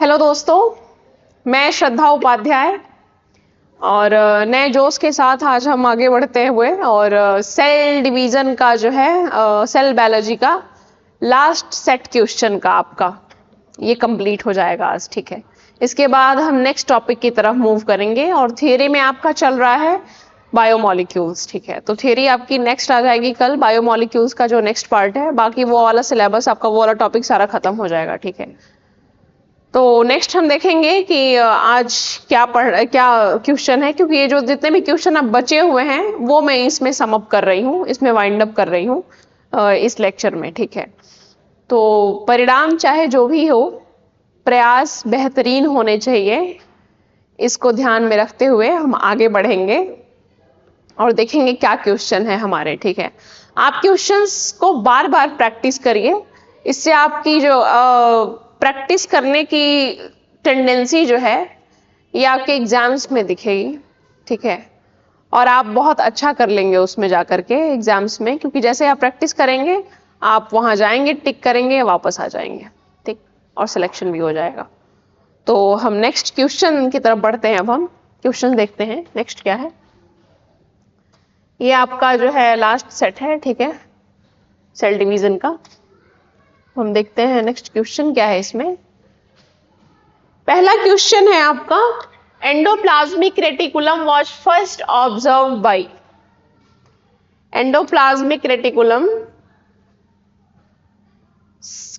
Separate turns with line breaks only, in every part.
Hello दोस्तों, मैं श्रद्धा उपाध्याय और नए जोश के साथ आज हम आगे बढ़ते हुए और सेल डिवीजन का जो है सेल बायोलॉजी का लास्ट सेट क्वेश्चन का आपका ये कंप्लीट हो जाएगा आज। ठीक है, इसके बाद हम नेक्स्ट टॉपिक की तरफ मूव करेंगे और थियरी में आपका चल रहा है बायोमोलिक्यूल्स। ठीक है, तो थियरी आपकी नेक्स्ट आ जाएगी कल, बायोमोलिक्यूल्स का जो नेक्स्ट पार्ट है, बाकी वो वाला सिलेबस आपका वो वाला टॉपिक सारा खत्म हो जाएगा। ठीक है, तो नेक्स्ट हम देखेंगे कि आज क्या क्वेश्चन है, क्योंकि ये जो जितने भी क्वेश्चन अब बचे हुए हैं वो मैं इसमें सम अप कर रही हूँ, इसमें वाइंड अप कर रही हूँ इस लेक्चर में। ठीक है, तो परिणाम चाहे जो भी हो, प्रयास बेहतरीन होने चाहिए, इसको ध्यान में रखते हुए हम आगे बढ़ेंगे और देखेंगे क्या क्वेश्चन है हमारे। ठीक है, आप क्वेश्चंस को बार बार प्रैक्टिस करिए, इससे आपकी जो प्रैक्टिस करने की टेंडेंसी जो है ये आपके एग्जाम्स में दिखेगी। ठीक है, और आप बहुत अच्छा कर लेंगे उसमें जाकर के एग्जाम्स में, क्योंकि जैसे आप प्रैक्टिस करेंगे आप वहां जाएंगे, टिक करेंगे, वापस आ जाएंगे। ठीक, और सिलेक्शन भी हो जाएगा। तो हम नेक्स्ट क्वेश्चन की तरफ बढ़ते हैं। अब हम क्वेश्चन देखते हैं नेक्स्ट क्या है। ये आपका जो है लास्ट सेट है, ठीक है, सेल डिवीजन का। हम देखते हैं नेक्स्ट क्वेश्चन क्या है इसमें। पहला क्वेश्चन है आपका, endoplasmic reticulum was first observed bye. Endoplasmic reticulum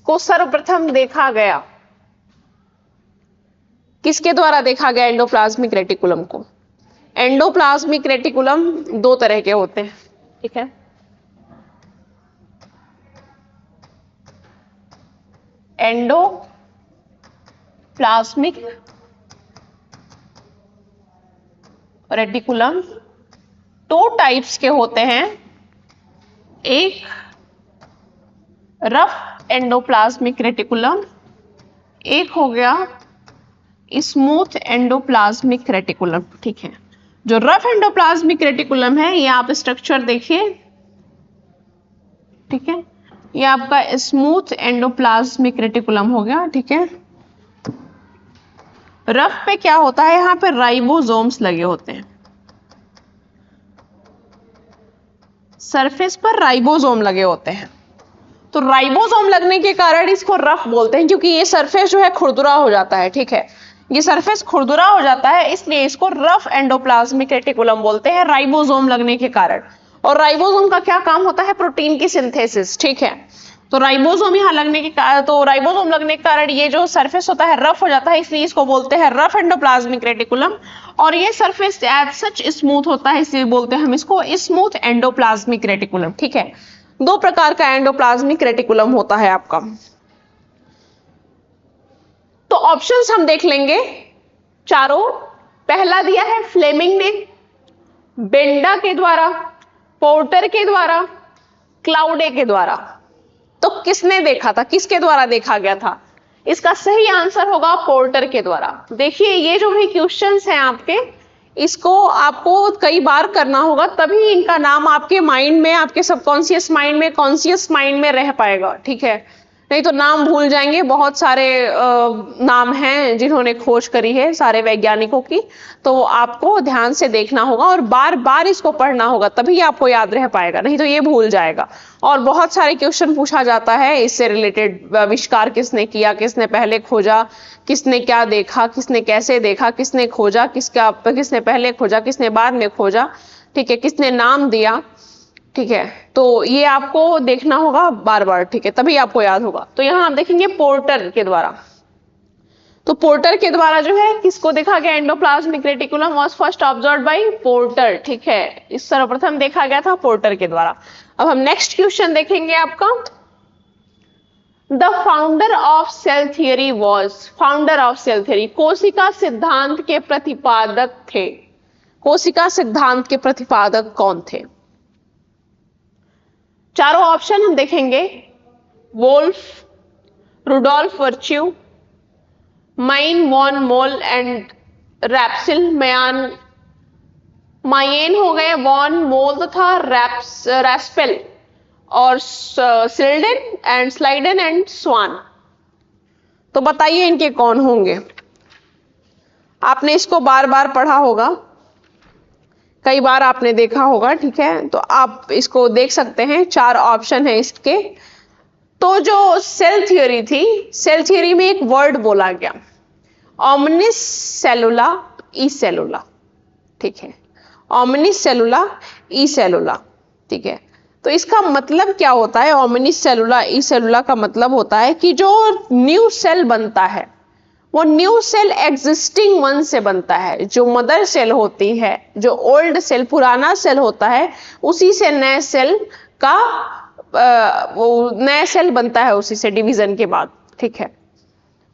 को सर्वप्रथम देखा गया, किसके द्वारा देखा गया एंडोप्लाज्मिक रेटिकुलम को? एंडोप्लाज्मिक रेटिकुलम दो तरह के होते हैं। ठीक है, एंडोप्लाज्मिक रेटिकुलम दो टाइप्स के होते हैं, एक रफ एंडोप्लाज्मिक रेटिकुलम, एक हो गया स्मूथ एंडोप्लाज्मिक रेटिकुलम। ठीक है, जो रफ एंडोप्लाज्मिक रेटिकुलम है ये आप स्ट्रक्चर देखिए। ठीक है, ये आपका स्मूथ एंडोप्लाज्मिक रेटिकुलम हो गया। ठीक है, रफ पे क्या होता है, यहाँ पे राइबोसोम्स लगे होते हैं, सरफेस पर राइबोसोम लगे होते हैं। तो राइबोसोम लगने के कारण इसको रफ बोलते हैं, क्योंकि ये सरफेस जो है खुरदुरा हो जाता है। ठीक है, ये सरफेस खुरदुरा हो जाता है, इसलिए इसको रफ एंडोप्लाज्मिक रेटिकुलम बोलते हैं, राइबोसोम लगने के कारण। और राइबोसोम का क्या काम होता है? प्रोटीन की सिंथेसिस। ठीक है, तो राइबोसोम यहाँ लगने के कारण, तो राइबोसोम लगने के कारण ये जो सरफेस होता है रफ हो जाता है, इसलिए इसको बोलते हैं रफ एंडोप्लाज्मिक रेटिकुलम। और ये सरफेस एज सच स्मूथ होता है, इसलिए बोलते हैं हम इसको स्मूथ एंडोप्लाज्मिक रेटिकुलम। ठीक है, दो प्रकार का एंडोप्लाज्मिक रेटिकुलम होता है आपका। तो ऑप्शंस हम देख लेंगे चारों। पहला दिया है फ्लेमिंग ने, बेंडा के द्वारा, पोर्टर के द्वारा, क्लाउडे के द्वारा। तो किसने देखा था, किसके द्वारा देखा गया था? इसका सही आंसर होगा पोर्टर के द्वारा। देखिए, ये जो भी क्वेश्चंस हैं आपके, इसको आपको कई बार करना होगा, तभी इनका नाम आपके माइंड में, आपके सबकॉन्शियस माइंड में, कॉन्शियस माइंड में रह पाएगा। ठीक है, नहीं तो नाम भूल जाएंगे। बहुत सारे नाम हैं जिन्होंने खोज करी है, सारे वैज्ञानिकों की, तो आपको ध्यान से देखना होगा और बार बार इसको पढ़ना होगा, तभी आपको याद रह पाएगा, नहीं तो ये भूल जाएगा। और बहुत सारे क्वेश्चन पूछा जाता है इससे रिलेटेड, आविष्कार किसने किया, किसने पहले खोजा, किसने क्या देखा, किसने कैसे देखा, किसने खोजा, किसने पहले खोजा, किसने बाद में खोजा। ठीक है, किसने नाम दिया। ठीक है, तो ये आपको देखना होगा बार बार। ठीक है, तभी आपको याद होगा। तो यहाँ आप देखेंगे पोर्टर के द्वारा। तो पोर्टर के द्वारा जो है किसको देखा गया? Endoplasmic reticulum was first observed bye porter. ठीक है, इस सर्वप्रथम देखा गया था पोर्टर के द्वारा। अब हम नेक्स्ट क्वेश्चन देखेंगे आपका। The founder of cell theory was, founder of cell theory, कोशिका सिद्धांत के प्रतिपादक थे। कोशिका सिद्धांत के प्रतिपादक कौन थे? चारों ऑप्शन हम देखेंगे। Wolff, Rudolf Virchow, Meyen von Mohl and Raspail मैन। मायेन हो गए, वॉन मोल था, रैस्पेल और स्लिडेन एंड स्वान। तो बताइए इनके कौन होंगे। आपने इसको बार बार पढ़ा होगा, कई बार आपने देखा होगा, ठीक है, तो आप इसको देख सकते हैं। 4 ऑप्शन है इसके। तो जो सेल थ्योरी थी, सेल थ्योरी में एक वर्ड बोला गया, ओमनिस सेलुला ई सेलुला, ठीक है, ओमनिस सेलुला ई सेलुला, ठीक है। तो इसका मतलब क्या होता है? ओमनिस सेलुला ई सेलुला का मतलब होता है कि जो न्यू सेल बनता है वो न्यू सेल एग्जिस्टिंग वन से बनता है। जो मदर सेल होती है, जो ओल्ड सेल, पुराना सेल होता है, उसी से नए सेल का वो नया सेल बनता है, उसी से डिवीजन के बाद, ठीक है।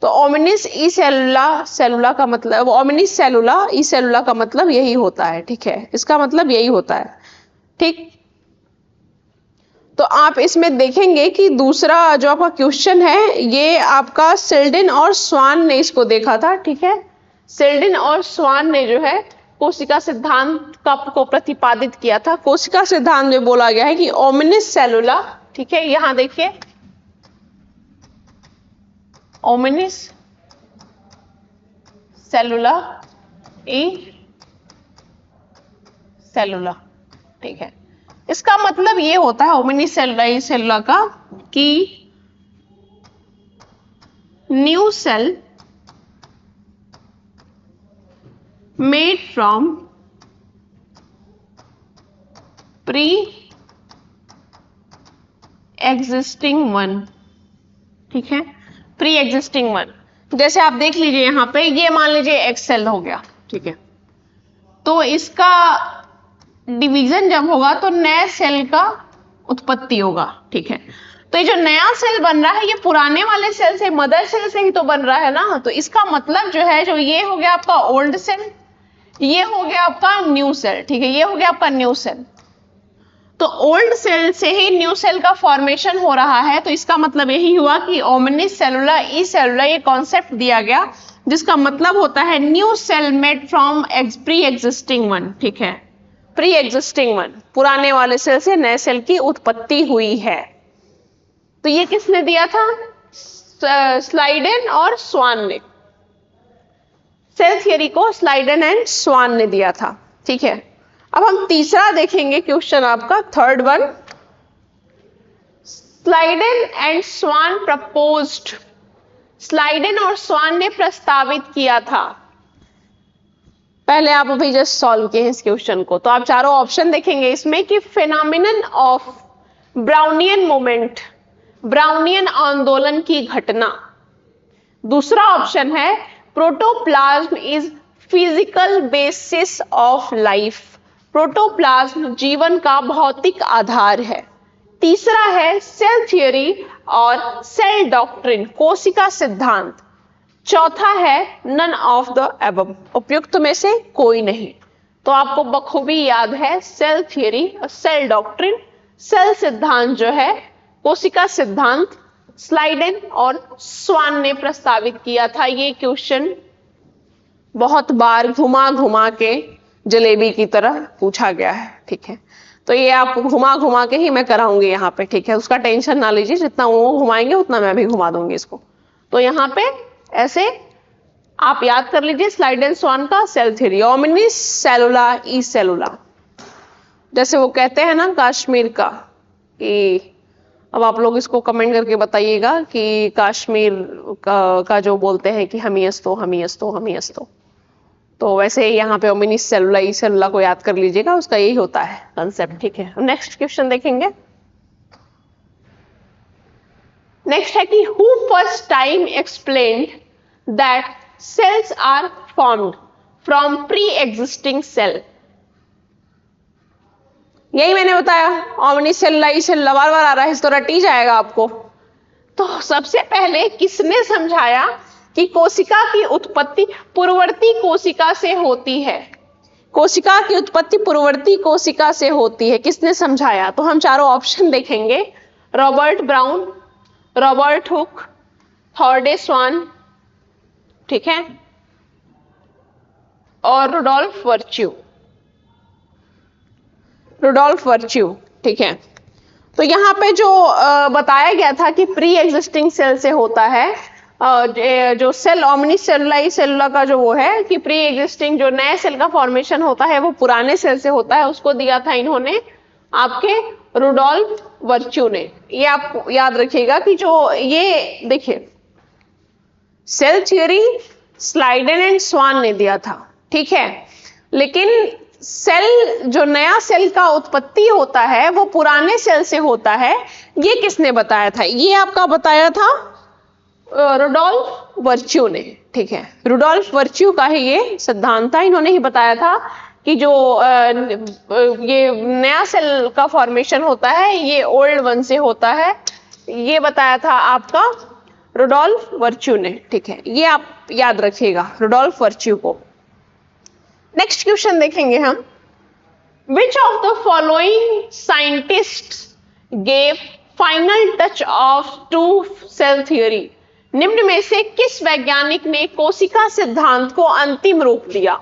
तो ओमनिस ई सेलुला, सेलुला का मतलब, ओमनिस सेलुला ई सेलुला का मतलब यही होता है, ठीक है, इसका मतलब यही होता है, ठीक। तो आप इसमें देखेंगे कि दूसरा जो आपका क्वेश्चन है, ये आपका सेल्डन और स्वान ने इसको देखा था, ठीक है। सेल्डन और स्वान ने जो है कोशिका सिद्धांत को प्रतिपादित किया था। कोशिका सिद्धांत में बोला गया है कि ओमनिस सेलुला, ठीक है, यहां देखिए, ओमनिस सेलुला ई सेलुला, ठीक है। इसका मतलब ये होता है ओमनिस सेलुला ई सेलुला का कि new cell made from pre existing one, ठीक है, प्री एग्जिस्टिंग वन। जैसे आप देख लीजिए यहां पे, ये मान लीजिए एक्स सेल हो गया, ठीक है, तो इसका डिवीजन जब होगा तो नए सेल का उत्पत्ति होगा, ठीक है। तो ये जो नया सेल बन रहा है, ये पुराने वाले सेल से, मदर सेल से ही तो बन रहा है ना। तो इसका मतलब जो है, जो ये हो गया आपका ओल्ड सेल, ये हो गया आपका न्यू सेल, ठीक है, ये हो गया आपका न्यू सेल। तो ओल्ड सेल से ही न्यू सेल का फॉर्मेशन हो रहा है। तो इसका मतलब यही हुआ कि ओमनिस सेलुला ई सेलुला, ये कॉन्सेप्ट दिया गया जिसका मतलब होता है new cell made from pre existing one, ठीक है, प्री एग्जिस्टिंग वन, पुराने वाले सेल से नए सेल की उत्पत्ति हुई है। तो ये किसने दिया था? स्लाइडेन और स्वान ने। सेल थियरी को स्लाइडेन एंड स्वान ने दिया था, ठीक है। अब हम तीसरा देखेंगे क्वेश्चन आपका, third one. Schleiden and Schwann proposed, Schleiden और स्वान ने प्रस्तावित किया था। पहले आप अभी जस्ट सॉल्व किए इस क्वेश्चन को, तो आप चारों ऑप्शन देखेंगे इसमें कि phenomenon of Brownian movement, Brownian आंदोलन की घटना। दूसरा ऑप्शन है protoplasm is physical basis of life, protoplasm जीवन का भौतिक आधार है। तीसरा है सेल थियरी और सेल डॉक्ट्रिन, कोशिका सिद्धांत। चौथा है नन ऑफ द अबव, उपयुक्त में से कोई नहीं। तो आपको बखूबी याद है सेल थियरी और सेल डॉक्ट्रिन, सेल सिद्धांत जो है, कोशिका सिद्धांत स्लाइडेन और स्वान ने प्रस्तावित किया था। ये क्वेश्चन बहुत बार घुमा घुमा के जलेबी की तरह पूछा गया है, ठीक है। तो ये आप घुमा घुमा के ही मैं कराऊंगी यहाँ पे, ठीक है, उसका टेंशन ना लीजिए, जितना वो घुमाएंगे उतना मैं भी घुमा दूंगी इसको। तो यहाँ पे ऐसे आप याद कर लीजिए स्लाइडेन स्वान का सेल थ्योरी, ओमनिस सेलुला ई सेलुला। जैसे वो कहते हैं ना कश्मीर का, कि अब आप लोग इसको कमेंट करके बताइएगा कि कश्मीर का जो बोलते हैं कि हमीयस्तो हमीयस्तो हमीयस्तो, तो वैसे यहाँ पे ओमनिस सेलुला ई सेलुला को याद कर लीजिएगा, उसका यही होता है कंसेप्ट, ठीक है। नेक्स्ट क्वेश्चन देखेंगे। नेक्स्ट है कि who first time explained that cells are formed from pre existing cell. यही मैंने बताया, ओमनिस सेलुला ई सेलुला बार बार आ रहा है, तो रट ही जाएगा आपको। तो सबसे पहले किसने समझाया कि कोशिका की उत्पत्ति पूर्ववर्ती कोशिका से होती है, कोशिका की उत्पत्ति पूर्ववर्ती कोशिका से होती है, किसने समझाया? तो हम चारों ऑप्शन देखेंगे, रॉबर्ट ब्राउन, रॉबर्ट हुक, थॉर्डे स्वान, ठीक है, और रुडोल्फ वर्च्यू, रुडोल्फ वर्च्यू, ठीक है। तो यहाँ पे जो बताया गया था कि प्री एग्जिस्टिंग सेल से होता है, जो सेल ओमनी सेलुला का जो वो है कि प्री एग्जिस्टिंग जो नए सेल का फॉर्मेशन होता है वो पुराने सेल से होता है, उसको दिया था इन्होंने आपके रुडोल्फ वर्च्यू ने। ये आप याद रखिएगा कि जो ये देखिए सेल थ्योरी स्लाइडेन एंड स्वान ने दिया था, ठीक है, लेकिन सेल जो नया सेल का उत्पत्ति होता है वो पुराने सेल से होता है, ये किसने बताया था? ये आपका बताया था रुडोल्फ वर्च्यू ने, ठीक है, रुडोल्फ वर्च्यू का ही ये सिद्धांत था, इन्होंने ही बताया था कि जो ये नया सेल का फॉर्मेशन होता है ये ओल्ड वन से होता है, ये बताया था आपका रुडोल्फ वर्च्यू ने, ठीक है, ये आप याद रखिएगा रुडोल्फ वर्च्यू को। नेक्स्ट क्वेश्चन देखेंगे हम, which of the following scientist gave final touch of to cell theory? निम्न में से किस वैज्ञानिक ने कोशिका सिद्धांत को अंतिम रूप दिया?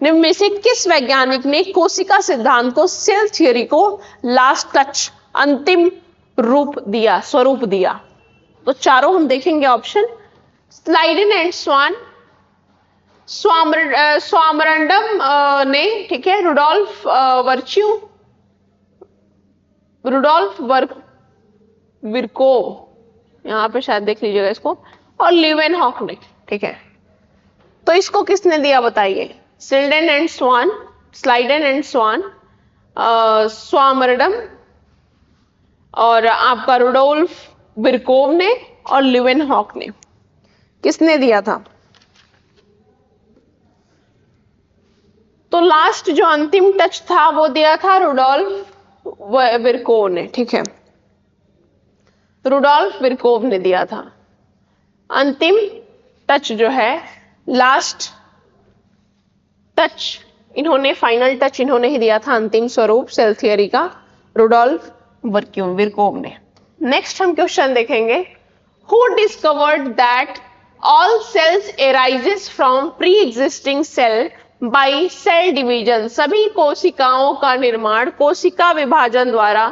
निम्न में से किस वैज्ञानिक ने कोशिका सिद्धांत को सेल थ्योरी को लास्ट टच अंतिम रूप दिया, स्वरूप दिया? तो चारों हम देखेंगे ऑप्शन, स्लाइडेन एंड स्वान, स्वामरंडम ने, ठीक है, रुडोल्फ वर्च्यू, रुडोल्फ विरकोव, यहां पे शायद देख लीजिएगा इसको, और लीवेनहॉक ने, ठीक है। तो इसको किसने दिया बताइए? Schleiden and Schwann, Schleiden and Schwann, Swammerdam और आपका रुडोल्फ विरकोव ने और लीवेनहॉक ने, किसने दिया था? तो लास्ट जो अंतिम टच था वो दिया था रुडोल्फ विरकोव ने, ठीक है, रुडोल्फ विरकोव ने दिया था। अंतिम टच जो है, लास्ट टच इन्होंने, फाइनल टच इन्होंने ही दिया था, अंतिम स्वरूप सेल थियरी का, रुडोल्फ विरकोव ने। नेक्स्ट हम क्वेश्चन देखेंगे, who discovered that all cells arises from pre existing cell by cell division? सभी कोशिकाओं का निर्माण कोशिका विभाजन द्वारा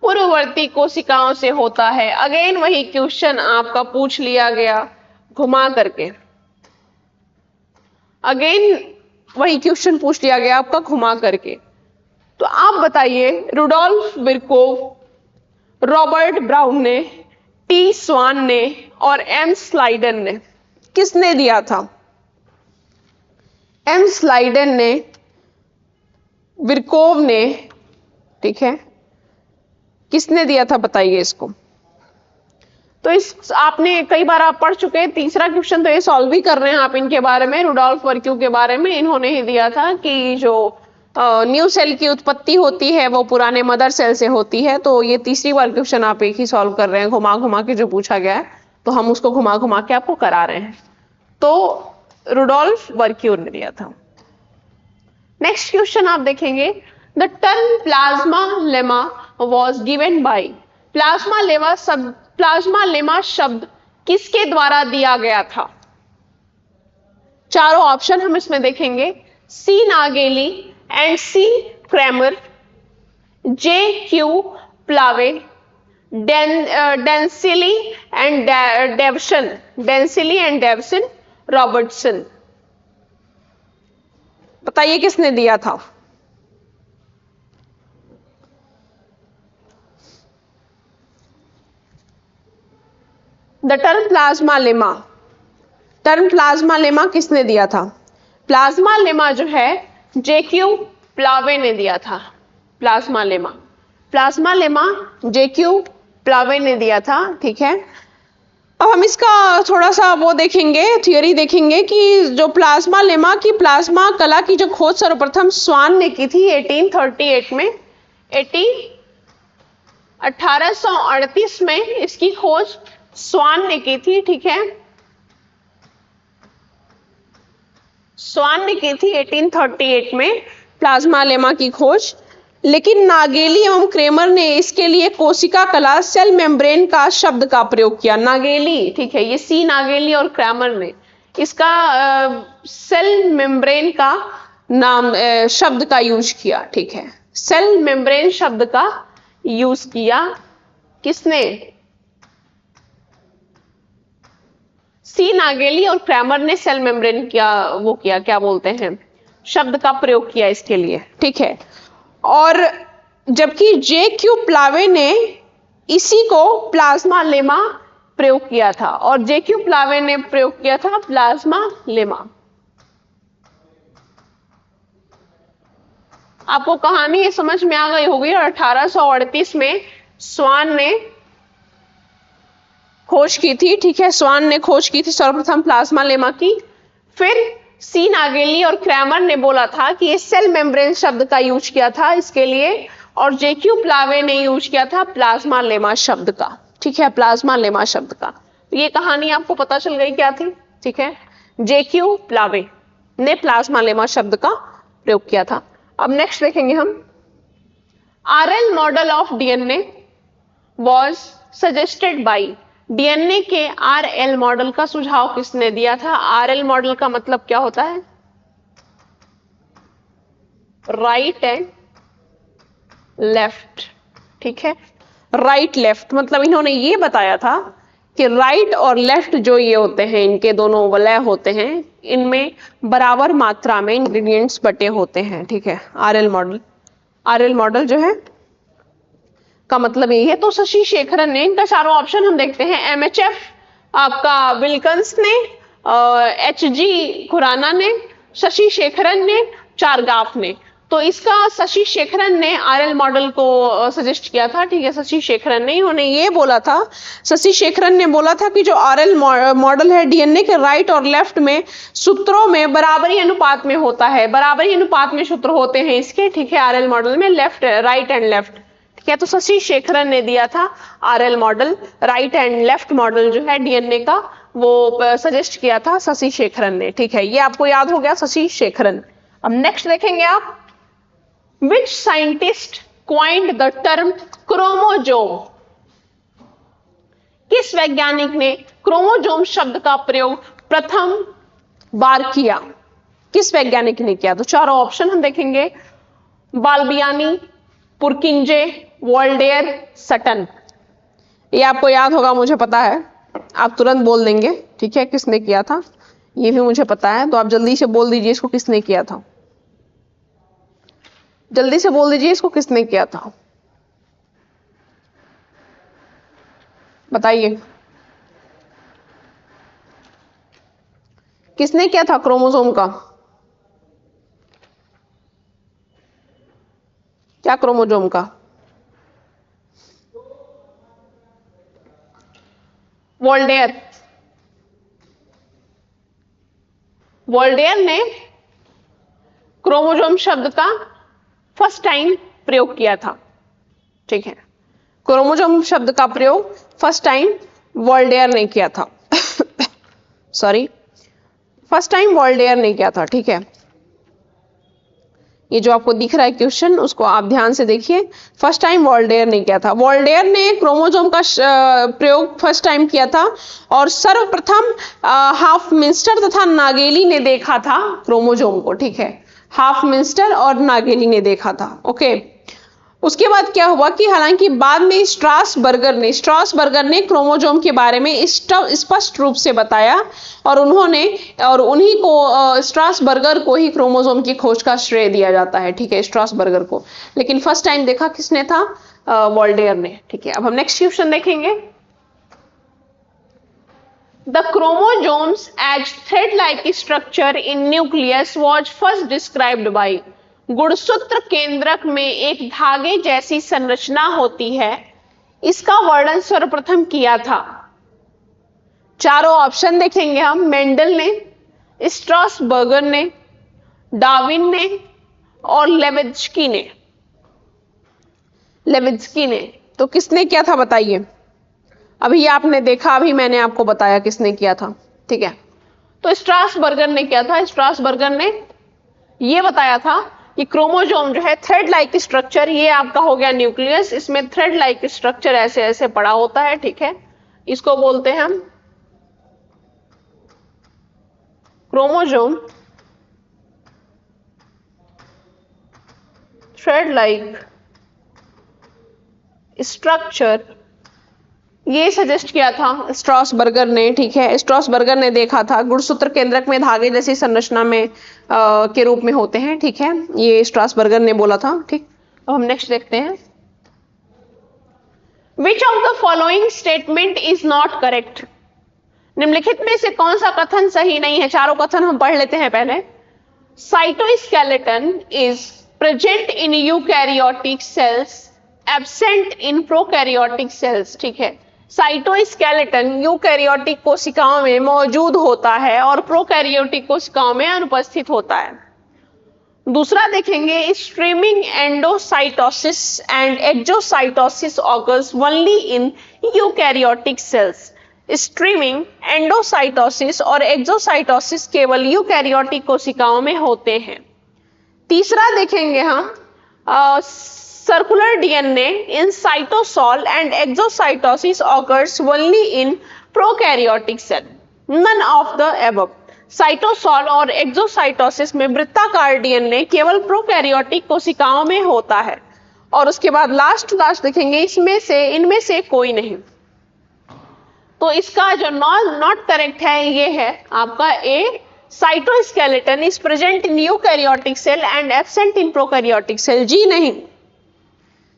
पूर्ववर्ती कोशिकाओं से होता है। अगेन वही क्वेश्चन आपका पूछ लिया गया घुमा करके, अगेन वही क्वेश्चन पूछ लिया गया आपका घुमा करके। तो आप बताइए, रुडोल्फ विरकोव, रॉबर्ट ब्राउन ने, टी स्वान ने और एम स्लाइडन ने, किसने दिया था? एम स्लाइडन ने, विरकोव ने, ठीक है, किसने दिया था बताइए इसको। तो इस आपने कई बार आप पढ़ चुके हैं, तीसरा क्वेश्चन तो ये सॉल्व ही कर रहे हैं आप इनके बारे में, रुडोल्फ वर्च्यू के बारे में। इन्होंने ही दिया था कि जो न्यू सेल की उत्पत्ति होती है वो पुराने मदर सेल से होती है। तो ये तीसरी बार क्वेश्चन आप एक ही सॉल्व कर रहे हैं, घुमा घुमा के जो पूछा गया है तो हम उसको घुमा घुमा के आपको करा रहे हैं। तो रुडोल्फ वर्च्यू ने दिया था। नेक्स्ट क्वेश्चन आप देखेंगे, the term plasma lemma was given by? Plasma lemma शब्द किसके द्वारा दिया गया था? चारों ऑप्शन हम इसमें देखेंगे, C Nageli and C Cramer, J Q Plowe, Danielli and Davson, Robertson. बताइए किसने दिया था? द टर्म प्लाज्मा लेमा किसने दिया था? प्लाज्मा लेमा जो है जेक्यू प्लावे ने दिया था। प्लाज्मा लेमा जेक्यू प्लावे ने दिया था, ठीक है। अब हम इसका थोड़ा सा वो देखेंगे, थियरी देखेंगे कि जो प्लाज्मा लेमा की प्लाज्मा कला की जो खोज सर्वप्रथम स्वान ने की थी 1838 में, 1838 में इसकी खोज स्वान ने की थी, ठीक है, स्वान ने की थी 1838 में प्लाज्मा लेमा की खोज। लेकिन नागेली एवं क्रेमर ने इसके लिए कोशिका कला सेल मेम्ब्रेन का शब्द का प्रयोग किया। नागेली, ठीक है, ये सी नागेली और क्रेमर ने इसका सेल मेम्ब्रेन का नाम शब्द का यूज किया, ठीक है, सेल मेम्ब्रेन शब्द का यूज किया। किसने? सी नागेली और क्रैमर ने सेल मेम्ब्रेन क्या बोलते हैं, शब्द का प्रयोग किया इसके लिए, ठीक है। और जबकि जे क्यू प्लावे ने इसी को प्लाज्मा लेमा प्रयोग किया था, और जे क्यू प्लावे ने प्रयोग किया था प्लाज्मा लेमा। आपको कहानी ये समझ में आ गई होगी। और 1838 में स्वान ने खोज की थी, ठीक है, स्वान ने खोज की थी सर्वप्रथम प्लाज्मा लेमा की। फिर सी नागेली और क्रैमर ने बोला था कि ये सेल मेम्ब्रेन शब्द का यूज किया था इसके लिए, और जेक्यू प्लावे ने यूज किया था प्लाज्मा लेमा शब्द का, ठीक है, प्लाज्मा लेमा शब्द का। तो ये कहानी आपको पता चल गई क्या थी, ठीक है। जेक्यू प्लावे ने प्लाज्मा लेमा शब्द का प्रयोग किया था। अब नेक्स्ट देखेंगे हम, RL model of DNA was suggested by, DNA के आरएल मॉडल का सुझाव किसने दिया था? आरएल मॉडल का मतलब क्या होता है? राइट एंड लेफ्ट, ठीक है, राइट लेफ्ट, मतलब इन्होंने ये बताया था कि राइट और लेफ्ट जो ये होते हैं, इनके दोनों वलय होते हैं, इनमें बराबर मात्रा में इंग्रेडिएंट्स बटे होते हैं, ठीक है। आरएल मॉडल जो है का मतलब यही है। तो शशि शेखरन ने, इनका चारों ऑप्शन हम देखते हैं, एमएचएफ आपका विल्कन्स ने, एचजी खुराना ने, शशि शेखरन ने, चारगाफ ने। तो इसका शशि शेखरन ने आरएल मॉडल को सजेस्ट किया था, ठीक है, शशि शेखरन ने। उन्होंने ये बोला था, शशि शेखरन ने बोला था कि जो आरएल मॉडल है डीएनए के राइट और लेफ्ट में सूत्रों में बराबरी अनुपात में होता है, बराबरी अनुपात में सूत्र होते हैं इसके, ठीक है, आरएल मॉडल में लेफ्ट, राइट एंड लेफ्ट, ठीक है। तो शशि शेखरन ने दिया था RL model, right and left model जो है डीएनए का, वो सजेस्ट किया था शशि शेखरन ने, ठीक है, ये आपको याद हो गया, शशि शेखरन। अब नेक्स्ट देखेंगे आप, which scientist coined the term chromosome, किस वैज्ञानिक ने क्रोमोजोम शब्द का प्रयोग प्रथम बार किया? किस वैज्ञानिक ने किया? तो चारों ऑप्शन हम देखेंगे, बाल्बियानी, पुरकिंजे, वॉल्डेयर, सटन। ये आपको याद होगा, मुझे पता है, आप तुरंत बोल देंगे, ठीक है, किसने किया था, ये भी मुझे पता है। तो आप जल्दी से बोल दीजिए इसको किसने किया था, जल्दी से बोल दीजिए इसको किसने किया था, बताइए किसने किया था क्रोमोसोम का? क्या क्रोमोसोम का? वॉल्डेयर। वॉल्डेयर ने क्रोमोसोम शब्द का फर्स्ट टाइम प्रयोग किया था, ठीक है, क्रोमोसोम शब्द का प्रयोग फर्स्ट टाइम वॉल्डेयर ने किया था सॉरी, फर्स्ट टाइम वॉल्डेयर ने किया था, ठीक है। ये जो आपको दिख रहा है क्वेश्चन, उसको आप ध्यान से देखिए, फर्स्ट टाइम वॉल्डेयर ने किया था। वॉल्डेयर ने क्रोमोसोम का प्रयोग फर्स्ट टाइम किया था, और सर्वप्रथम हाफमिंस्टर तथा नागेली ने देखा था क्रोमोसोम को, ठीक है, हाफमिंस्टर और नागेली ने देखा था, ओके। उसके बाद क्या हुआ कि हालांकि बाद में स्ट्रासबर्गर ने क्रोमोसोम के बारे में स्पष्ट रूप से बताया, और उन्हीं को स्ट्रासबर्गर को ही क्रोमोसोम की खोज का श्रेय दिया जाता है, ठीक है, स्ट्रासबर्गर को। लेकिन फर्स्ट टाइम देखा किसने था? वॉल्डेयर ने, ठीक है। अब हम नेक्स्ट क्वेश्चन देखेंगे, The chromosomes as thread-like structure in nucleus was first described by, गुणसूत्र केंद्रक में एक धागे जैसी संरचना होती है, इसका वर्णन सर्वप्रथम किया था। चारों ऑप्शन देखेंगे हम, मेंडल ने, स्ट्रासबर्गर ने, डार्विन ने और लेवित्सकी ने। तो किसने किया था बताइए? अभी आपने देखा, अभी मैंने आपको बताया किसने किया था, ठीक है। तो स्ट्रासबर्गर ने किया था। स्ट्रासबर्गर ने ये बताया था कि क्रोमोसोम जो है थ्रेड लाइक स्ट्रक्चर, ये आपका हो गया न्यूक्लियस, इसमें थ्रेड लाइक स्ट्रक्चर ऐसे ऐसे पड़ा होता है, ठीक है, इसको बोलते हैं हम क्रोमोसोम थ्रेड लाइक स्ट्रक्चर ये सजेस्ट किया था स्ट्रॉसबर्गर ने, ठीक है। स्ट्रॉसबर्गर ने देखा था गुणसूत्र केंद्रक में धागे जैसी संरचना में के रूप में होते हैं, ठीक है। ये स्ट्रॉसबर्गर ने बोला था, ठीक। अब हम नेक्स्ट देखते हैं। Which of the following statement is not correct? निम्नलिखित में से कौन सा कथन सही नहीं है? चारों कथन हम पढ़ लेते हैं पहले। Cytoskeleton is present in eukaryotic sales, absent in prokaryotic cells, ठीक है। साइटोस्केलेटन यूकैरियोटिक कोशिकाओं में मौजूद होता है और प्रोकैरियोटिक कोशिकाओं में अनुपस्थित होता है। दूसरा देखेंगे, streaming endocytosis and exocytosis occurs only in eukaryotic cells. Streaming endocytosis और एक्सोसाइटोसिस केवल यूकैरियोटिक कोशिकाओं में होते हैं। तीसरा देखेंगे हम, circular DNA in cytosol and exocytosis occurs only in prokaryotic cell, none of the above. Cytosol और एक्सोसाइटोसिस में वृत्ताकार डीएनए केवल प्रोकैरियोटिक कोशिकाओं में होता है। और उसके बाद लास्ट देखेंगे, इनमें से कोई नहीं। तो इसका जो नॉट करेक्ट है ये है आपका A, cytoskeleton is present in eukaryotic cell and absent in prokaryotic cell. जी नहीं,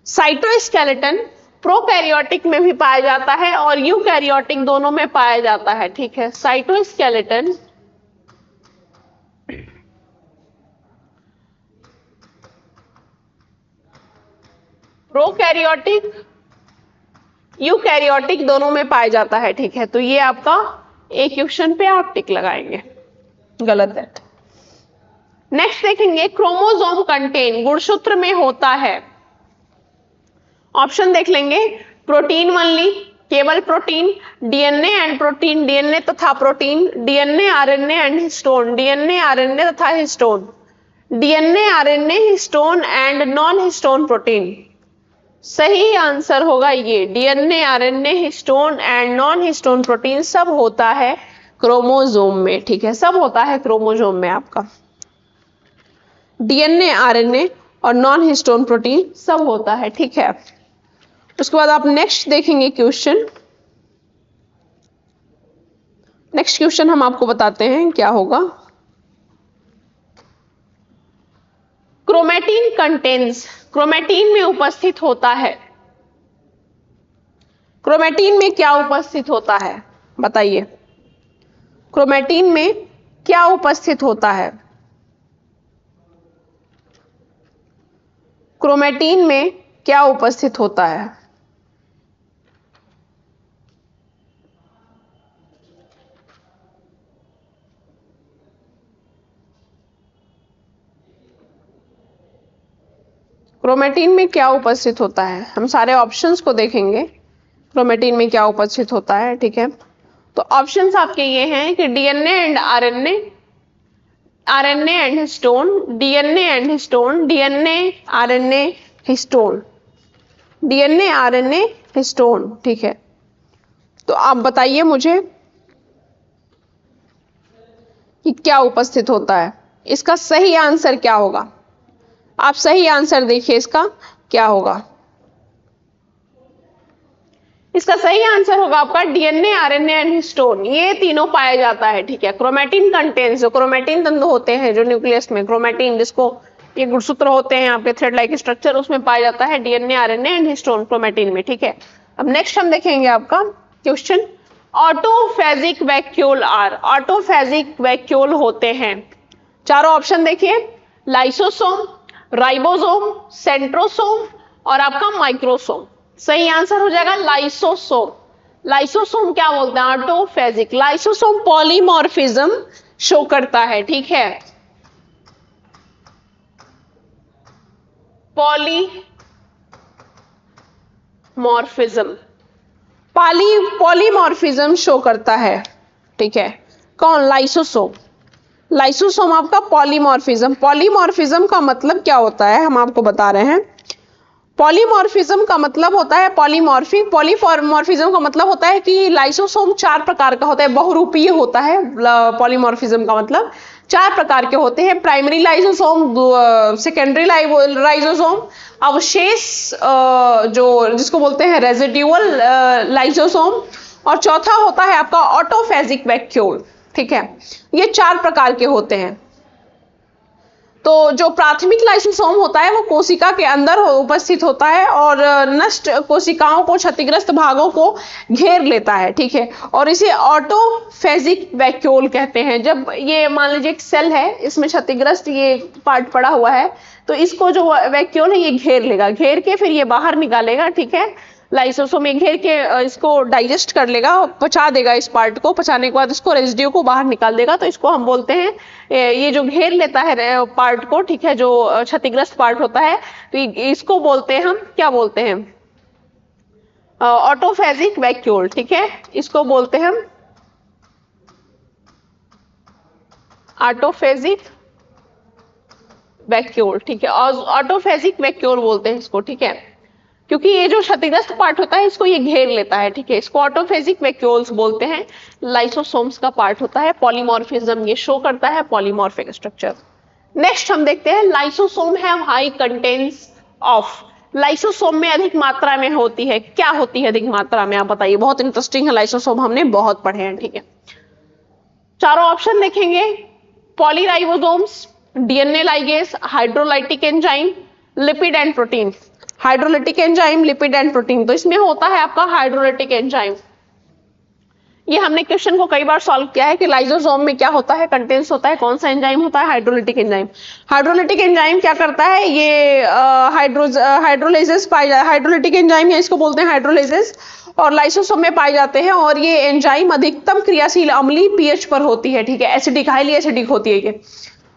साइटोस्केलेटन प्रोकैरियोटिक में भी पाया जाता है और यूकैरियोटिक दोनों में पाया जाता है, ठीक है। साइटोस्केलेटन प्रोकैरियोटिक यूकैरियोटिक दोनों में पाया जाता है, ठीक है। तो ये आपका एक क्वेश्चन पे आप टिक लगाएंगे, गलत है। नेक्स्ट देखेंगे, क्रोमोसोम कंटेन गुणसूत्र में होता है। ऑप्शन देख लेंगे, प्रोटीन ओनली, केवल protein, DNA and protein, DNA तथा protein, DNA RNA and histone, DNA RNA तथा histone, DNA RNA histone and non histone protein. सही आंसर होगा ये, DNA RNA histone and non histone protein सब होता है क्रोमोसोम में, ठीक है। सब होता है क्रोमोसोम में आपका, डीएनए आरएनए और नॉन हिस्टोन प्रोटीन सब होता है, ठीक है। उसके बाद आप नेक्स्ट देखेंगे क्वेश्चन। नेक्स्ट क्वेश्चन हम आपको बताते हैं क्या होगा। क्रोमैटिन कंटेन्स, क्रोमैटिन में उपस्थित होता है। क्रोमैटिन में क्या उपस्थित होता है बताइए, क्रोमैटिन में क्या उपस्थित होता है? क्रोमैटिन में क्या उपस्थित होता है? क्रोमैटिन में क्या उपस्थित होता है? हम सारे ऑप्शंस को देखेंगे, क्रोमैटिन में क्या उपस्थित होता है, ठीक है। तो ऑप्शंस आपके ये हैं कि DNA and RNA, RNA and histone, DNA and histone, DNA RNA histone, DNA RNA histone, ठीक है। तो आप बताइए मुझे कि क्या उपस्थित होता है, इसका सही आंसर क्या होगा? आप सही आंसर देखिए, इसका क्या होगा? इसका सही आंसर होगा आपका डीएनए आरएनए एंड हिस्टोन, ये तीनों पाया जाता है, ठीक है। क्रोमैटिन कंटेन्स, जो क्रोमैटिन तंतु होते हैं जो न्यूक्लियस में, क्रोमैटिन जिसको ये गुणसूत्र होते हैं आपके थ्रेड लाइक स्ट्रक्चर, उसमें पाया जाता है DNA RNA and histone chromatin में, ठीक है। अब नेक्स्ट हम देखेंगे आपका क्वेश्चन, ऑटोफेजिक वैक्यूल आर, ऑटोफेजिक वैक्यूल होते हैं। चारों ऑप्शन देखिए, लाइसोसोम, राइबोसोम, सेंट्रोसोम और आपका माइक्रोसोम। सही आंसर हो जाएगा लाइसोसोम। लाइसोसोम क्या बोलते हैं? ऑटोफेजिक। लाइसोसोम पॉलीमॉर्फिज्म शो करता है, ठीक है। पॉलीमॉर्फिज्म शो करता है, ठीक है। कौन? लाइसोसोम। लाइसोसोम आपका पॉलीमॉर्फिज्म। पॉलीमॉर्फिज्म का मतलब क्या होता है हम आपको बता रहे हैं। पॉलीमॉर्फिज्म का मतलब होता है पॉलीमॉर्फिक, पॉलीमॉर्फिज्म का मतलब होता है कि लाइसोसोम 4 प्रकार का होता है, बहुरूपीय होता है। पॉलीमॉर्फिज्म का मतलब 4 प्रकार के होते हैं, प्राइमरी लाइसोसोम, सेकेंडरी लाइसोसोम, अवशेष जो जिसको बोलते हैं रेजिड्यूअल लाइसोसोम, और चौथा होता है आपका ऑटोफेजिक वैक्यूल। ठीक है, ये 4 प्रकार के होते हैं। तो जो प्राथमिक लाइसोसोम होता है वो कोशिका के अंदर उपस्थित होता है और नष्ट कोशिकाओं को, क्षतिग्रस्त भागों को घेर लेता है। ठीक है, और इसे ऑटोफेजिक वैक्यूल कहते हैं। जब ये मान लीजिए एक सेल है, इसमें क्षतिग्रस्त ये पार्ट पड़ा हुआ है, तो इसको जो वैक्यूल है ये घेर लेगा, घेर के फिर ये बाहर निकालेगा। ठीक है, लाइसोसोम में घेर के इसको डाइजेस्ट कर लेगा, पचा देगा इस पार्ट को, पचाने के बाद इसको रेजिड्यू को बाहर निकाल देगा। तो इसको हम बोलते हैं, ये जो घेर लेता है पार्ट को, ठीक है, जो क्षतिग्रस्त पार्ट होता है, तो इसको बोलते हैं हम, क्या बोलते हैं, ऑटोफेजिक वैक्यूल। ठीक है, इसको बोलते हैं हम ऑटोफेजिक वैक्यूल। ठीक है, और ऑटोफेजिक वैक्यूल बोलते हैं इसको। ठीक है, क्योंकि ये जो क्षतिग्रस्त पार्ट होता है इसको ये घेर लेता है। ठीक है, इसको ऑटोफेजिक वैक्यूल्स बोलते हैं। लाइसोसोम्स का पार्ट होता है, पॉलीमॉर्फिज्म ये शो करता है, पॉलीमॉर्फिक स्ट्रक्चर। नेक्स्ट हम देखते हैं, lysosome have high contents of. Lysosome में अधिक मात्रा में होती है, क्या होती है अधिक मात्रा में, आप बताइए। बहुत इंटरेस्टिंग है लाइसोसोम, हमने बहुत पढ़े हैं। ठीक है, चारों ऑप्शन देखेंगे, polyribosomes, DNA ligase, hydrolytic enzyme, lipid and protein. Hydrolytic enzyme, lipid and protein, तो इसमें होता है आपका हाइड्रोलाइटिक एंजाइम। ये हमने क्वेश्चन को कई बार सॉल्व किया है कि लाइसोसोम में क्या होता है, कंटेंट्स होता है, कौन सा एंजाइम होता है, हाइड्रोलाइटिक एंजाइम। हाइड्रोलाइटिक एंजाइम क्या करता है, ये हाइड्रोलाइसिस हाइड्रोलाइटिक एंजाइम है, इसको बोलते हैं हाइड्रोलाइसिस, और लाइसोसोम में पाए जाते हैं। और ये एंजाइम अधिकतम क्रियाशील अम्लीय पीएच पर होती है। ठीक है, एसिडिक, हाईली एसिडिक होती है ये,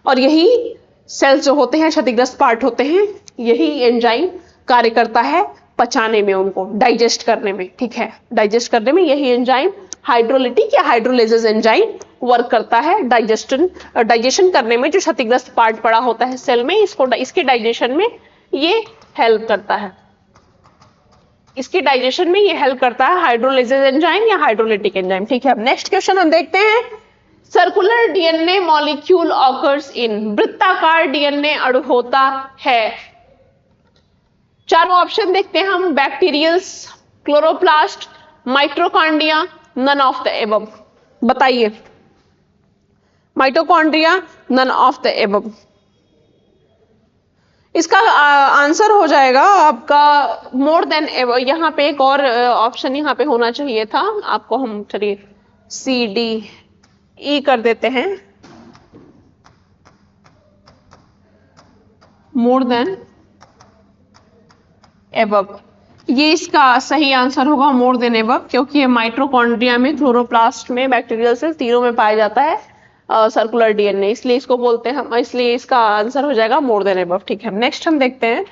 और यही सेल्स जो होते हैं, क्षतिग्रस्त पार्ट होते हैं, यही एंजाइम कार्य करता है पचाने में, उनको डाइजेस्ट करने में। ठीक है, डाइजेस्ट करने में यही एंजाइम हाइड्रोलिटिक या हाइड्रोलाइसिस एंजाइम वर्क करता है। डाइजेशन करने में जो क्षतिग्रस्त पार्ट पड़ा होता है सेल में, इसके डाइजेशन में ये हेल्प करता है, इसकी डाइजेशन में ये हेल्प करता है हाइड्रोलाइसिस एंजाइम या हाइड्रोलिटिक एंजाइम। ठीक है, अब नेक्स्ट क्वेश्चन हम देखते हैं, circular DNA molecule occurs in. वृत्ताकार डीएनए अणु होता है। चारों ऑप्शन देखते हैं हम, bacterials, chloroplast, mitochondria, none of the above. बताइए, mitochondria, none of the above. इसका आंसर हो जाएगा आपका मोर देन एबव। यहाँ पे एक और ऑप्शन यहाँ पे होना चाहिए था आपको, हम चलिए सी डी ई कर देते हैं, मोर देन एबव। ये इसका सही आंसर होगा, मोर देन एबव, क्योंकि ये माइटोकॉन्ड्रिया में, क्लोरोप्लास्ट में, बैक्टीरियल सेल, तीनों में पाया जाता है सर्कुलर डीएनए, इसलिए इसको बोलते हैं हम, इसलिए इसका आंसर हो जाएगा मोर देन एबव। ठीक है, नेक्स्ट हम देखते हैं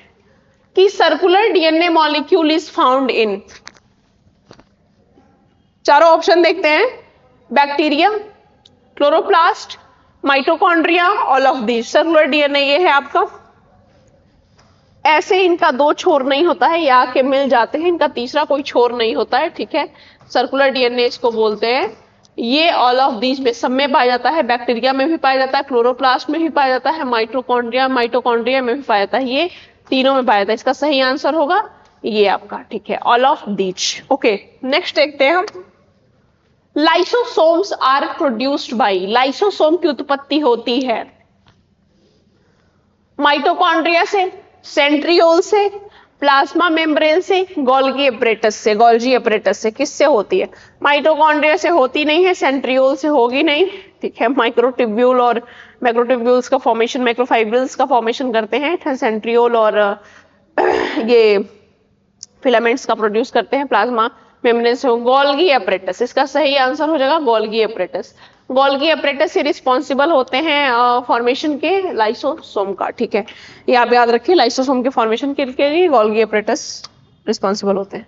कि circular DNA molecule is found in. चारों ऑप्शन देखते हैं, bacteria, chloroplast, mitochondria, all of these. Circular DNA ये है आपका, ऐसे इनका दो छोर नहीं होता है, या के मिल जाते हैं, इनका तीसरा कोई छोर नहीं होता है। ठीक है, सर्कुलर डीएनए इसको बोलते हैं। ये ऑल ऑफ दीज में, सब में पाया जाता है, बैक्टीरिया में भी पाया जाता है, क्लोरोप्लास्ट में भी पाया जाता है, माइटोकॉन्ड्रिया में भी पाया जाता है, ये तीनों में पाया जाता है। इसका सही आंसर होगा ये आपका। ठीक है, all of these. Okay, next देखते हैं हम, lysosomes are produced by. Lysosome की उत्पत्ति होती है माइटोकॉन्ड्रिया से, सेंट्रियोल से, प्लाज्मा मेम्ब्रेन से, गोल्गी अपरेटस से। गोल्गी अपरेटस से किससे होती है? माइटोकॉन्ड्रिया से होती नहीं है, सेंट्रियोल से होगी नहीं। ठीक है, माइक्रोट्यूब्यूल और मैक्रोट्यूब्यूल्स का फॉर्मेशन, माइक्रोफाइब्रिल्स का फॉर्मेशन करते हैं सेंट्रियोल, और ये फिलामेंट्स का प्रोड्यूस करते हैं प्लाज्मा मेम्ब्रेन से। गोल्गी अपरेटस, इसका सही आंसर हो जाएगा गोल्गी अपरेटस। गोल्गी अपरेटस से रिस्पॉन्सिबल होते हैं फॉर्मेशन के लाइसोसोम का। ठीक है, ये आप याद रखिए, लाइसोसोम के फॉर्मेशन के लिए गोल्गी अपरेटस रिस्पॉन्सिबल होते हैं।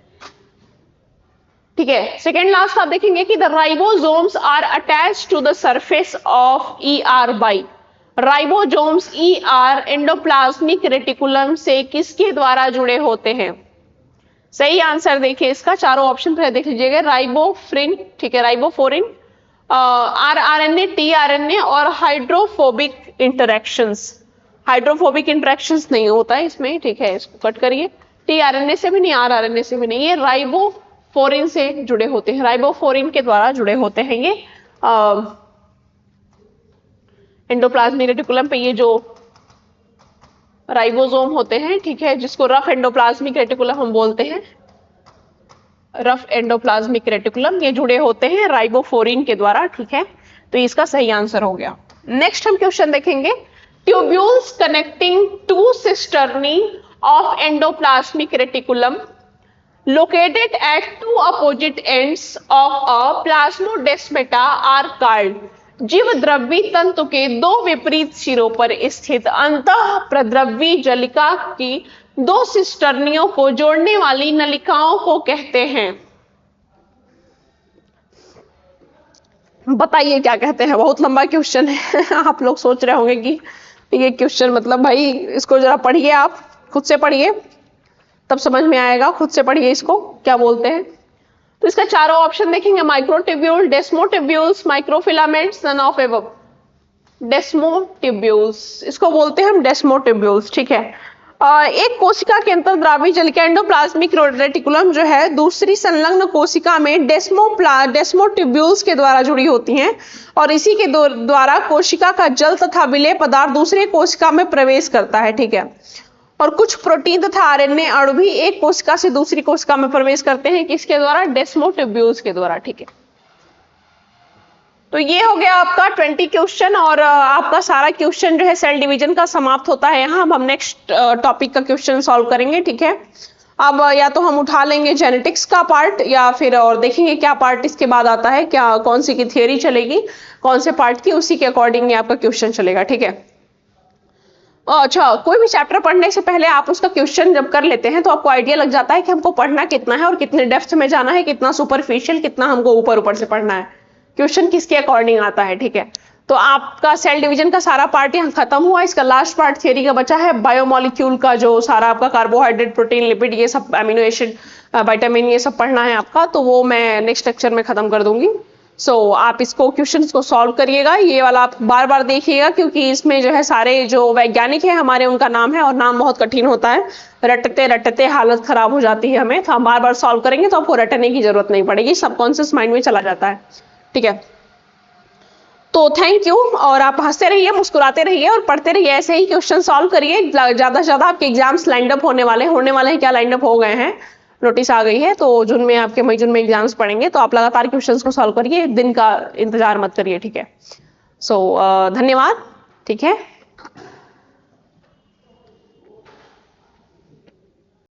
ठीक है, सेकेंड लास्ट आप देखेंगे कि the ribosomes are attached to the surface of ER by. Ribosomes ER endoplasmic reticulum से किसके द्वारा जुड़े होते हैं? सही आंसर देखिए इसका, चारों ऑप्शन पहले देख लीजिएगा, राइबोफ्रिन, ठीक है, राइबोफोरिन, rRNA, tRNA और हाइड्रोफोबिक इंटरेक्शंस। हाइड्रोफोबिक इंटरेक्शंस नहीं होता है इसमें, ठीक है, इसको कट करिए। tRNA से भी नहीं, rRNA से भी नहीं, ये राइबोफोरिन से जुड़े होते हैं, राइबोफोरिन के द्वारा जुड़े होते हैं ये एंडोप्लाज्मिक रेटिकुलम पे। ये जो राइबोसोम होते हैं, ठीक है, जिसको रफ एंडोप्लाज्मिक रेटिकुलम हम बोलते हैं, रफ एंडोप्लाज्मिक रेटिकुलम, ये जुड़े होते हैं राइबोफोरिन के द्वारा, ठीक है। तो इसका सही आंसर हो गया। नेक्स्ट हम क्वेश्चन देखेंगे, tubules connecting to cisternae of endoplasmic reticulum located at two opposite ends of a plasmodesmata are called। जीवद्रव्वी तंतु के दो विपरीत सिरों पर स्थित अंतः प्रद्रव्वी जलिका की दो सिस्टर्नियों को जोड़ने वाली नलिकाओं को कहते हैं। बताइए क्या कहते हैं, बहुत लंबा क्वेश्चन है। आप लोग सोच रहे होंगे कि ये क्वेश्चन मतलब भाई इसको जरा पढ़िए, आप खुद से पढ़िए तब समझ में आएगा, खुद से पढ़िए इसको क्या बोलते हैं। तो इसका चारों ऑप्शन देखेंगे, microtubule, desmotubules, microfilaments, none of above. Desmotubules, इसको बोलते हैं हम डेस्मोट्यूब्यूल्स, ठीक है। एक कोशिका के अंतर्द्रावी जलिका एंडोप्लाज्मिक रेटिकुलम जो है दूसरी संलग्न कोशिका में डेस्मोट्यूब्यूल्स के द्वारा जुड़ी होती हैं और इसी के द्वारा कोशिका का जल तथा विलेय पदार्थ दूसरे कोशिका में प्रवेश करता है, ठीक है। और कुछ प्रोटीन तथा आरएनए अणु भी एक कोशिका से दूसरी कोशिका में प्रवेश करते हैं, किसके द्वारा, डेस्मोट्यूब्यूल्स के द्वारा, ठीक है। तो ये हो गया आपका 20 क्वेश्चन और आपका सारा क्वेश्चन जो है सेल डिवीजन का समाप्त होता है यहाँ। अब हम नेक्स्ट टॉपिक का क्वेश्चन सॉल्व करेंगे, ठीक है। अब या तो हम उठा लेंगे जेनेटिक्स का पार्ट या फिर और देखेंगे क्या पार्ट इसके बाद आता है, क्या कौन सी की थियरी चलेगी, कौन से पार्ट की, उसी के अकॉर्डिंग आपका क्वेश्चन चलेगा, ठीक है। अच्छा, कोई भी चैप्टर पढ़ने से पहले आप उसका क्वेश्चन जब कर लेते हैं तो आपको आइडिया लग जाता है कि हमको पढ़ना कितना है और कितने डेप्थ में जाना है, कितना सुपरफिशियल, कितना हमको ऊपर ऊपर से पढ़ना है, क्वेश्चन किसके अकॉर्डिंग आता है, ठीक है। तो आपका सेल डिवीजन का सारा पार्ट यहाँ खत्म हुआ। इसका लास्ट पार्ट थियरी का बचा है, बायोमोलिक्यूल का जो सारा आपका कार्बोहाइड्रेट, प्रोटीन, लिपिड, ये सब अमीनो एसिड, विटामिन, ये सब पढ़ना है आपका, तो वो मैं नेक्स्ट लेक्चर में खत्म कर दूंगी। सो आप इसको क्वेश्चंस को सॉल्व करिएगा, ये वाला आप बार बार देखिएगा क्योंकि इसमें जो है सारे जो वैज्ञानिक है हमारे उनका नाम है और नाम बहुत कठिन होता है, रटते रटते हालत खराब हो जाती है हमें। तो हम बार बार सॉल्व करेंगे तो आपको रटने की जरूरत नहीं पड़ेगी, सबकॉन्शियस माइंड में चला जाता है, ठीक है। तो थैंक यू, और आप हंसते रहिए, मुस्कुराते रहिए और पढ़ते रहिए, ऐसे ही क्वेश्चन सॉल्व करिए। ज्यादा से ज्यादा आपके एग्जाम्स लाइंड अप होने वाले हैं, क्या लाइंड अप हो गए हैं, नोटिस आ गई है, तो जून में आपके मई जून में एग्जाम्स पढ़ेंगे, तो आप लगातार क्वेश्चंस को सॉल्व करिए, दिन का इंतजार मत करिए, ठीक है। सो धन्यवाद, ठीक है।